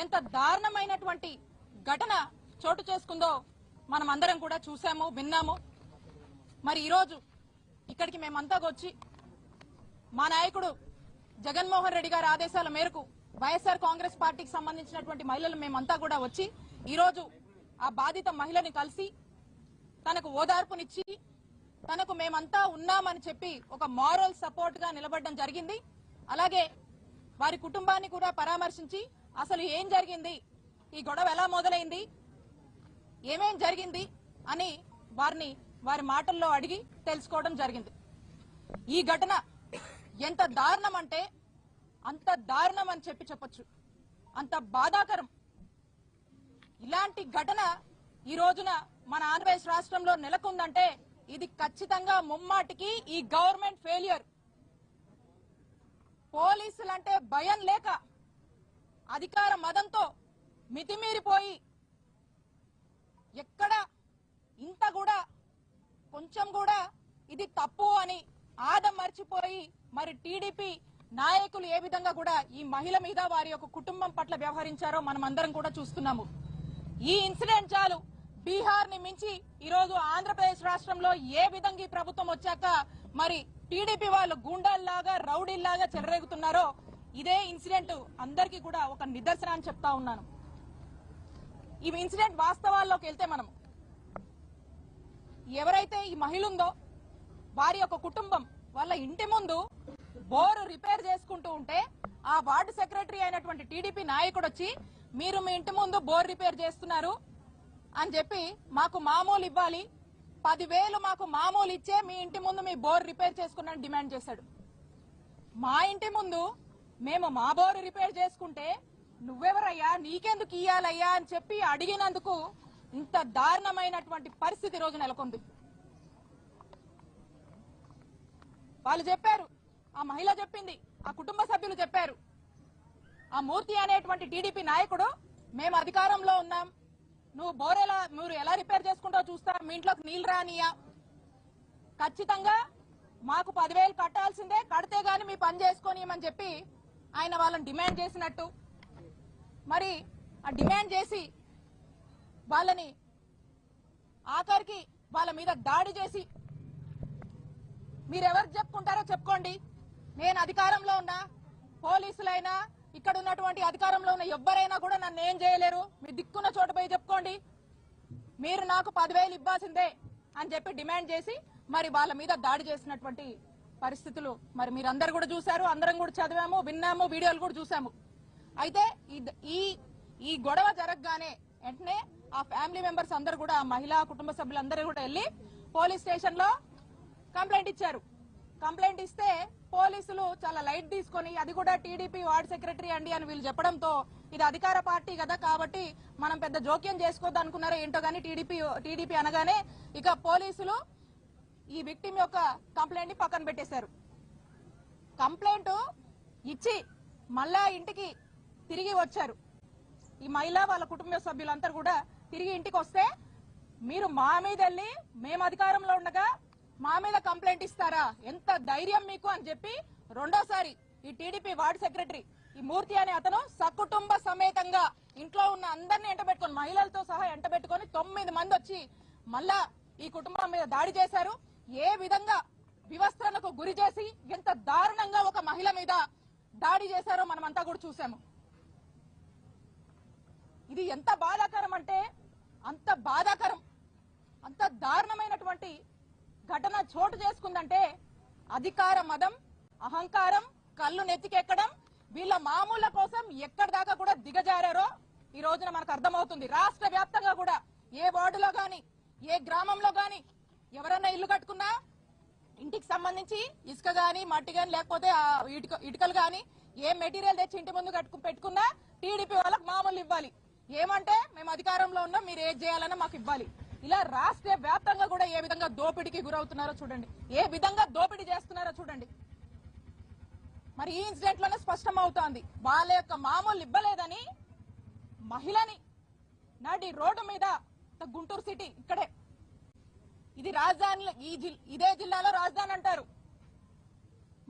ఎంత దారుణమైనటువంటి ఘటన చోటు చేసుకుందో మనం అందరం కూడా చూసాము, విన్నాము. మరి ఈరోజు ఇక్కడికి మేమంతా వచ్చి మా నాయకుడు జగన్మోహన్ రెడ్డి గారి ఆదేశాల మేరకు వైఎస్ఆర్ కాంగ్రెస్ పార్టీకి సంబంధించినటువంటి మహిళలు మేమంతా కూడా వచ్చి ఈరోజు ఆ బాధిత మహిళని కలిసి తనకు ఓదార్పునిచ్చి తనకు మేమంతా ఉన్నామని చెప్పి ఒక మారల్ సపోర్ట్ గా నిలబడడం జరిగింది. అలాగే వారి కుటుంబాన్ని కూడా పరామర్శించి అసలు ఏం జరిగింది, ఈ గొడవ ఎలా మొదలైంది, ఏమేం జరిగింది అని వారి మాటల్లో అడిగి తెలుసుకోవడం జరిగింది. ఈ ఘటన ఎంత దారుణం అంటే అంత దారుణం అని చెప్పొచ్చు, అంత బాధాకరం. ఇలాంటి ఘటన ఈ రోజున మన ఆంధ్రప్రదేశ్ రాష్ట్రంలో నెలకొందంటే ఇది ఖచ్చితంగా ముమ్మాటికి ఈ గవర్నమెంట్ ఫెయిల్యూర్. పోలీసులంటే భయం లేక అధికార మదంతో మితిమీరిపోయి ఎక్కడ ఇంత కూడా కొంచెం కూడా ఇది తప్పు అని ఆదం మర్చిపోయి మరి టీడీపీ నాయకులు ఏ విధంగా కూడా ఈ మహిళ మీద వారి యొక్క కుటుంబం పట్ల వ్యవహరించారో మనం అందరం కూడా చూస్తున్నాము. ఈ ఇన్సిడెంట్ చాలు బీహార్ ని మించి ఈరోజు ఆంధ్రప్రదేశ్ రాష్ట్రంలో ఏ విధంగా ఈ ప్రభుత్వం వచ్చాక మరి టీడీపీ వాళ్ళు గూండాల్లాగా రౌడీల్లాగా చెలరేగుతున్నారో ఇదే ఇన్సిడెంట్ అందరికీ కూడా ఒక నిదర్శనం అని చెప్తా ఉన్నాను. ఈ ఇన్సిడెంట్ వాస్తవాల్లోకి వెళ్తే మనం ఎవరైతే ఈ మహిళ ఉందో వారి యొక్క కుటుంబం వాళ్ళ ఇంటి ముందు బోరు రిపేర్ చేసుకుంటూ ఉంటే ఆ వార్డు సెక్రటరీ అయినటువంటి టీడీపీ నాయకుడు వచ్చి మీరు మీ ఇంటి ముందు బోర్ రిపేర్ చేస్తున్నారు అని చెప్పి మాకు మామూలు ఇవ్వాలి, 10,000 మాకు మామూలు ఇచ్చే మీ ఇంటి ముందు మీ బోర్ రిపేర్ చేసుకున్నాను డిమాండ్ చేశాడు. మా ఇంటి ముందు మేము మా బోరు రిపేర్ చేసుకుంటే నువ్వెవరయ్యా, నీకెందుకు ఇయ్యాలయ్యా అని చెప్పి అడిగినందుకు ఇంత దారుణమైనటువంటి పరిస్థితి రోజు నెలకొంది. వాళ్ళు చెప్పారు, ఆ మహిళ చెప్పింది, ఆ కుటుంబ సభ్యులు చెప్పారు, ఆ మూర్తి అనేటువంటి టీడీపీ నాయకుడు మేము అధికారంలో ఉన్నాం, మీరు ఎలా రిపేర్ చేసుకుంటారో చూస్తా, మీ ఇంట్లోకి నీళ్లు రానియా, ఖచ్చితంగా మాకు 10,000 కట్టాల్సిందే, కడితే గాని మీ పని చేసుకోనియమని చెప్పి ఆయన వాళ్ళని డిమాండ్ చేసినట్టు, మరి ఆ డిమాండ్ చేసి వాళ్ళని ఆఖరికి వాళ్ళ మీద దాడి చేసి మీరెవరు చెప్పుకుంటారో చెప్పుకోండి, నేను అధికారంలో ఉన్నా, పోలీసులైనా ఇక్కడ ఉన్నటువంటి అధికారంలో ఉన్న ఎవ్వరైనా కూడా నన్ను ఏం చేయలేరు, మీ దిక్కున్న చోట పోయి చెప్పుకోండి, మీరు నాకు 10,000 ఇవ్వాల్సిందే అని చెప్పి డిమాండ్ చేసి మరి వాళ్ళ మీద దాడి చేసినటువంటి పరిస్థితులు మరి మీరందరూ కూడా చూశారు, అందరం కూడా చదివాము, విన్నాము, వీడియోలు కూడా చూసాము. అయితే ఈ గొడవ జరగగానే వెంటనే ఆ ఫ్యామిలీ మెంబర్స్ అందరూ కూడా, ఆ మహిళా కుటుంబ సభ్యులందరూ కూడా వెళ్లి పోలీస్ స్టేషన్ లో కంప్లైంట్ ఇచ్చారు. కంప్లైంట్ ఇస్తే పోలీసులు చాలా లైట్ తీసుకుని అది కూడా టీడీపీ వార్డు సెక్రటరీ అండి అని వీళ్ళు చెప్పడంతో ఇది అధికార పార్టీ కదా కాబట్టి మనం పెద్ద జోక్యం చేసుకోవద్దు అనుకున్నారో ఏంటో గానీ టీడీపీ అనగానే ఇక పోలీసులు ఈ విక్టిమ్ యొక్క కంప్లైంట్ ని పక్కన పెట్టేశారు. కంప్లైంట్ ఇచ్చి మళ్ళా ఇంటికి తిరిగి వచ్చారు. ఈ మహిళ వాళ్ళ కుటుంబ సభ్యులందరూ కూడా తిరిగి ఇంటికి వస్తే మీరు మా మీద వెళ్ళి మేము అధికారంలో ఉండగా మా మీద కంప్లైంట్ ఇస్తారా, ఎంత ధైర్యం మీకు అని చెప్పి రెండోసారి ఈ టీడీపీ వార్డు సెక్రటరీ ఈ మూర్తి అనే అతను సకుటుంబ సమేతంగా ఇంట్లో ఉన్న అందరినీ ఎంటబెట్టుకుని మహిళలతో సహా ఎంటబెట్టుకుని 9 మంది వచ్చి మళ్ళా ఈ కుటుంబం మీద దాడి చేశారు. ఏ విధంగా వివస్త్రణకు గురి చేసి ఎంత దారుణంగా ఒక మహిళ మీద దాడి చేశారో మనమంతా కూడా చూసాము. ఇది ఎంత బాధాకరం అంటే అంత బాధాకరం, అంత దారుణమైనటువంటి ఘటన చోటు చేసుకుందంటే అధికార మదం, అహంకారం, కళ్ళు నెత్తికెక్కడం, వీళ్ళ మామూళ్ల కోసం ఎక్కడి దాకా కూడా దిగజారారో ఈ రోజున మనకు అర్థమవుతుంది. రాష్ట్ర వ్యాప్తంగా కూడా ఏ వార్డులో గాని ఏ గ్రామంలో గాని ఎవరన్నా ఇల్లు కట్టుకున్నా ఇంటికి సంబంధించి ఇసుక గాని మట్టి గాని లేకపోతే ఇటుకలు గాని ఏ మెటీరియల్ తెచ్చి ఇంటి ముందు పెట్టుకున్నా టీడీపీ వాళ్ళకి మామూలు ఇవ్వాలి, ఏమంటే మేము అధికారంలో ఉన్నాం, మీరు ఏది చేయాలన్నా మాకు ఇవ్వాలి. ఇలా రాష్ట్ర వ్యాప్తంగా కూడా ఏ విధంగా దోపిడీకి గురవుతున్నారో చూడండి, ఏ విధంగా దోపిడీ చేస్తున్నారో చూడండి. మరి ఈ ఇన్సిడెంట్ లోనే స్పష్టం అవుతోంది, వాళ్ళ యొక్క మామూలు ఇవ్వలేదని మహిళని నడి రోడ్డు మీద, గుంటూరు సిటీ ఇక్కడే, ఇది రాజధాని, ఇదే జిల్లాలో రాజధాని అంటారు.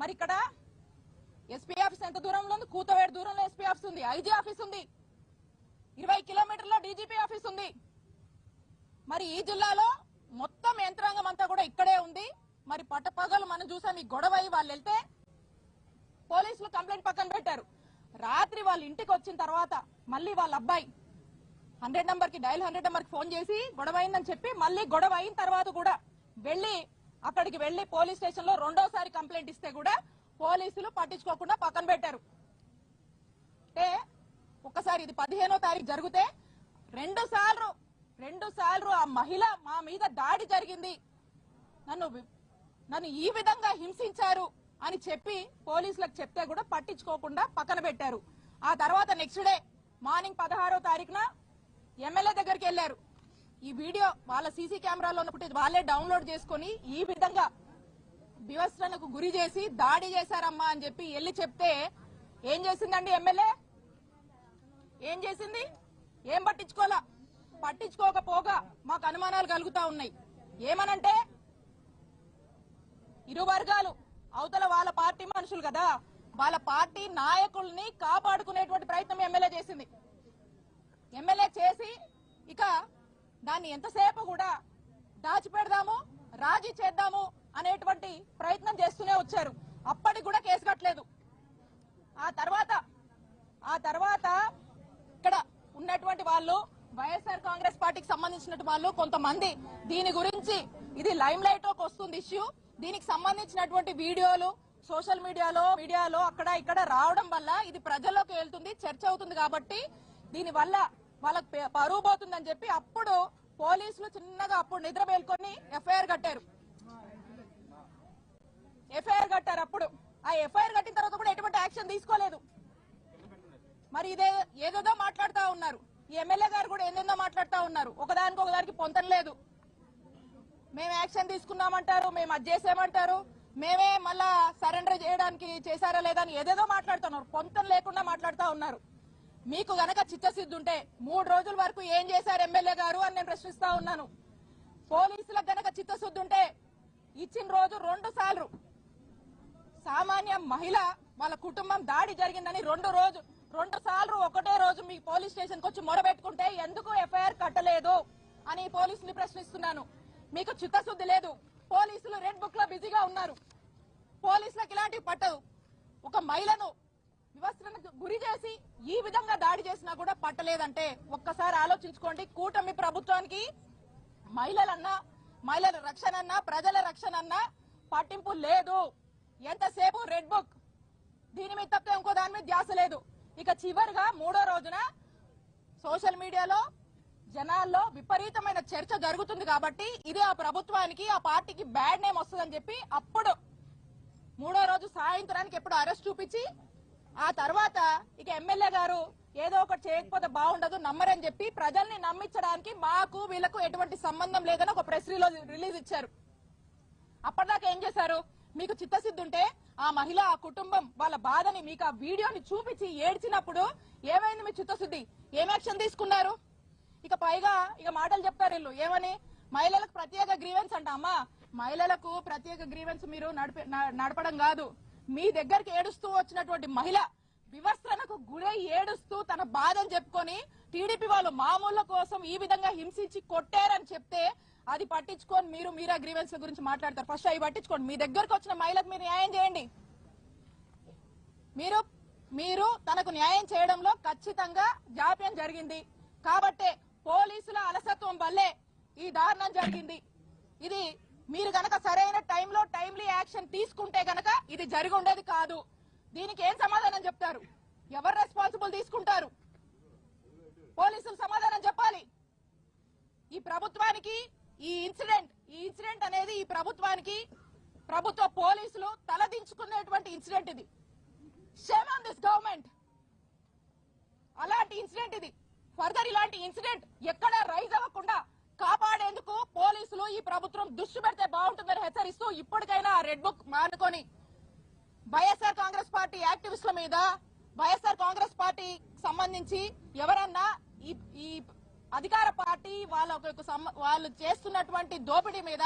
మరి ఇక్కడ ఎస్పీ ఆఫీస్ ఎంత దూరంలో ఉంది, కూతవేడు దూరంలో ఎస్పీ ఆఫీస్ ఉంది, ఐజీ ఆఫీస్ ఉంది. 20 కిలోమీటర్ల డీజీపీ ఆఫీస్ ఉంది. మరి ఈ జిల్లాలో మొత్తం యంత్రాంగం అంతా కూడా ఇక్కడే ఉంది. మరి పట్టపగలు మనం చూసాం ఈ గొడవ వాళ్ళు వెళ్తే పోలీసులు కంప్లైంట్ పక్కన పెట్టారు. రాత్రి వాళ్ళ ఇంటికి వచ్చిన తర్వాత మళ్ళీ వాళ్ళ అబ్బాయి 100 నంబర్ కి డైల్ 100 నంబర్ కి ఫోన్ చేసి గొడవ అయిందని చెప్పి మళ్ళీ గొడవ అయిన తర్వాత కూడా అక్కడికి వెళ్లి పోలీస్ స్టేషన్ లో రెండోసారి కంప్లైంట్ ఇస్తే కూడా పోలీసులు పట్టించుకోకుండా పక్కన పెట్టారు. అంటే ఒక్కసారి ఇది 15వ తారీఖు జరిగితే రెండు సార్లు ఆ మహిళ మా మీద దాడి జరిగింది, నన్ను ఈ విధంగా హింసించారు అని చెప్పి పోలీసులకు చెప్తే కూడా పట్టించుకోకుండా పక్కన పెట్టారు. ఆ తర్వాత నెక్స్ట్ డే మార్నింగ్ 16వ తారీఖున ఎమ్మెల్యే దగ్గరికి వెళ్లారు. ఈ వీడియో వాళ్ళ సీసీ కెమెరాలో ఉన్న ఫుటేజ్ వాళ్ళే డౌన్లోడ్ చేసుకుని ఈ విధంగా వివస్త్రణకు గురి చేసి దాడి చేశారమ్మా అని చెప్పి వెళ్ళి చెప్తే ఏం చేసిందండి ఎమ్మెల్యే? ఏం చేసింది? ఏం పట్టించుకోకపోగా మాకు అనుమానాలు కలుగుతా ఉన్నాయి. ఏమనంటే ఇరు వర్గాలు అవతల వాళ్ళ పార్టీ మనుషులు కదా, వాళ్ళ పార్టీ నాయకుల్ని కాపాడుకునేటువంటి ప్రయత్నం ఎమ్మెల్యే చేసింది. ఎమ్మెల్యే చేసి ఇక దాన్ని ఎంతసేపు కూడా దాచిపెడదాము, రాజీ చేద్దాము అనేటువంటి ప్రయత్నం చేస్తూనే వచ్చారు. అప్పటికి కూడా కేసు కట్టలేదు. ఆ తర్వాత ఇక్కడ ఉన్నటువంటి వాళ్ళు వైఎస్ఆర్ కాంగ్రెస్ పార్టీకి సంబంధించినటువంటి వాళ్ళు కొంతమంది దీని గురించి ఇది లైమ్ లైట్ లోకి వస్తుంది ఇష్యూ, దీనికి సంబంధించినటువంటి వీడియోలు సోషల్ మీడియాలో అక్కడ ఇక్కడ రావడం వల్ల ఇది ప్రజల్లోకి వెళ్తుంది, చర్చ అవుతుంది కాబట్టి దీని వల్ల వాళ్ళకి పరువు పోతుందని చెప్పి అప్పుడు పోలీసులు చిన్నగా అప్పుడు నిద్ర మేల్కొని ఎఫ్ఐఆర్ కట్టారు. అప్పుడు ఆ ఎఫ్ఐఆర్ కట్టిన తర్వాత కూడా ఎటువంటి యాక్షన్ తీసుకోలేదు. మరి ఏదేదో మాట్లాడుతూ ఉన్నారు. ఈ ఎమ్మెల్యే గారు కూడా ఏందేందో మాట్లాడుతూ ఉన్నారు. ఒకదానికి పొంతం లేదు. మేము యాక్షన్ తీసుకున్నామంటారు, మేము అది చేసామంటారు, మేమే మళ్ళా సరెండర్ చేయడానికి చేశారా లేదా అని ఏదేదో మాట్లాడుతున్నారు. పొంతం లేకుండా మాట్లాడుతూ ఉన్నారు. మీకు గనక చిత్తశుద్ధి ఉంటే 3 రోజుల వరకు ఏం చేశారు ఎమ్మెల్యే గారు అని నేను ప్రశ్నిస్తా ఉన్నాను. పోలీసులకు గనక చిత్తశుద్ధి ఉంటే ఇచ్చిన రోజు 2 సార్లు సామాన్య మహిళ వాళ్ళ కుటుంబం దాడి జరిగిందని 2 సార్లు ఒకటే రోజు మీ పోలీస్ స్టేషన్ కు వచ్చి మొరబెట్టుకుంటే ఎందుకు ఎఫ్ఐఆర్ కట్టలేదు అని పోలీసులు ప్రశ్నిస్తున్నాను. మీకు చిత్తశుద్ధి లేదు. పోలీసులు రెడ్ బుక్ లో బిజీగా ఉన్నారు. పోలీసులకు ఇలాంటివి పట్టదు. ఒక మహిళను వివస్త్రణకు గురి చేసి ఈ విధంగా దాడి చేసినా కూడా పట్టలేదంటే ఒక్కసారి ఆలోచించుకోండి. కూటమి ప్రభుత్వానికి మహిళల రక్షణ అన్నా ప్రజల రక్షణ అన్నా పట్టింపు లేదు. ఎంతసేపు రెడ్ బుక్, దీని మీద తప్ప ఇంకో దాని మీద ధ్యాస లేదు. ఇక చివరిగా 3వ రోజున సోషల్ మీడియాలో జనాల్లో విపరీతమైన చర్చ జరుగుతుంది కాబట్టి ఇది ఆ ప్రభుత్వానికి ఆ పార్టీకి బ్యాడ్ నేమ్ వస్తుందని చెప్పి అప్పుడు 3వ రోజు సాయంత్రానికి ఎప్పుడు అరెస్ట్ చూపించి ఆ తర్వాత ఇక ఎమ్మెల్యే గారు ఏదో ఒకటి చేయకపోతే బాగుండదు, నమ్మరని చెప్పి ప్రజల్ని నమ్మించడానికి మాకు వీళ్లకు ఎటువంటి సంబంధం లేదని ఒక ప్రెస్ రిలీజ్ ఇచ్చారు. అప్పటిదాకా ఏం చేశారు? మీకు చిత్తశుద్ధి ఉంటే ఆ మహిళ ఆ కుటుంబం వాళ్ళ బాధని మీకు ఆ వీడియోని చూపించి ఏడ్చినప్పుడు ఏమైంది మీ చిత్తశుద్ధి? ఏం యాక్షన్ తీసుకున్నారు? ఇక పైగా మాటలు చెప్తారు వీళ్ళు ఏమని, మహిళలకు ప్రత్యేక గ్రీవెన్స్ అంట. అమ్మా, మహిళలకు ప్రత్యేక గ్రీవెన్స్ మీరు నడపడం కాదు. మీ దగ్గరికి ఏడుస్తూ వచ్చినటువంటి మహిళ వివస్త్రణకు గురై ఏడుస్తూ తన బాధను చెప్పుకొని టీడీపీ వాళ్ళు మామూళ్ల కోసం ఈ విధంగా హింసించి కొట్టారని చెప్తే అది పట్టించుకొని మీరా గ్రీవెన్స్ గురించి మాట్లాడతారు. ఫస్ట్ అవి పట్టించుకోండి. మీ దగ్గరకు వచ్చిన మహిళకు మీరు న్యాయం చేయండి. మీరు తనకు న్యాయం చేయడంలో ఖచ్చితంగా జాప్యం జరిగింది కాబట్టే పోలీసుల అలసత్వం వల్లే ఈ దారుణం జరిగింది. ఇది మీరు గనక సరైన టైంలో టైమ్లీ యాక్షన్ తీసుకుంటే గనక ఇది జరిగి ఉండేది కాదు. దీనికి ఏం సమాధానం చెప్తారు? ఎవరు రెస్పాన్సిబుల్ తీసుకుంటారు? పోలీసులు సమాధానం చెప్పాలి. ఈ ప్రభుత్వానికి ఈ ఇన్సిడెంట్ అనేది ఈ ప్రభుత్వానికి ప్రభుత్వ పోలీసులు తలదించుకునేటువంటి ఇన్సిడెంట్ ఇది. Shame on this government. అలాంటి ఇన్సిడెంట్ ఇది. ఫర్దర్ ఇలాంటి ఇన్సిడెంట్ ఎక్కడా రైజ్ అవ్వకుండా కాపాడేందుకు పోలీసులు ఈ ప్రభుత్వం దృష్టి పెడితే బాగుంటుందని హెచ్చరిస్తూ ఇప్పటికైనా రెడ్ బుక్ మానుకొని వైఎస్ఆర్ కాంగ్రెస్ పార్టీ యాక్టివిస్టుల మీద వైఎస్ఆర్ కాంగ్రెస్ పార్టీ సంబంధించి ఎవరన్నా ఈ అధికార పార్టీ వాళ్ళు చేస్తున్నటువంటి దోపిడీ మీద,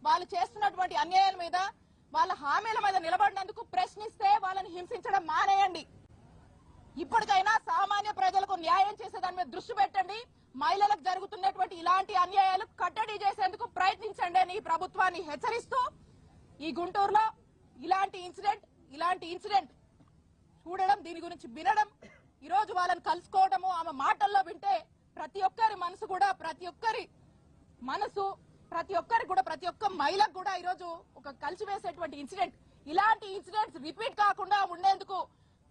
వాళ్ళు చేస్తున్నటువంటి అన్యాయాల మీద, వాళ్ళ హామీల మీద నిలబడినందుకు ప్రశ్నిస్తే వాళ్ళని హింసించడం మానేయండి. ఇప్పటికైనా సామాన్య ప్రజలకు న్యాయం చేసే దాని మీద దృష్టి పెట్టండి. మహిళలకు జరుగుతున్నటువంటి ఇలాంటి అన్యాయాలు కట్టడి చేసేందుకు ప్రయత్నించండి అని ప్రభుత్వాన్ని హెచ్చరిస్తూ ఈ గుంటూరులో ఇలాంటి ఇన్సిడెంట్ చూడడం, దీని గురించి వినడం, ఈ రోజు వాళ్ళని కలుసుకోవడము, ఆమె మాటల్లో వింటే ప్రతి ఒక్కరి మనసు కూడా, ప్రతి ఒక్క మహిళకు కూడా ఈరోజు ఒక కలిసివేసేటువంటి ఇన్సిడెంట్. ఇలాంటి ఇన్సిడెంట్స్ రిపీట్ కాకుండా ఉండేందుకు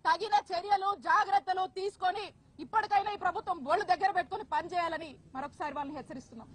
తగిన చర్యలు, జాగ్రత్తలు తీసుకొని ఇప్పటికైనా ఈ ప్రభుత్వం బోళ్లు దగ్గర పెట్టుకుని పనిచేయాలని మరొకసారి వాళ్ళని హెచ్చరిస్తున్నాం.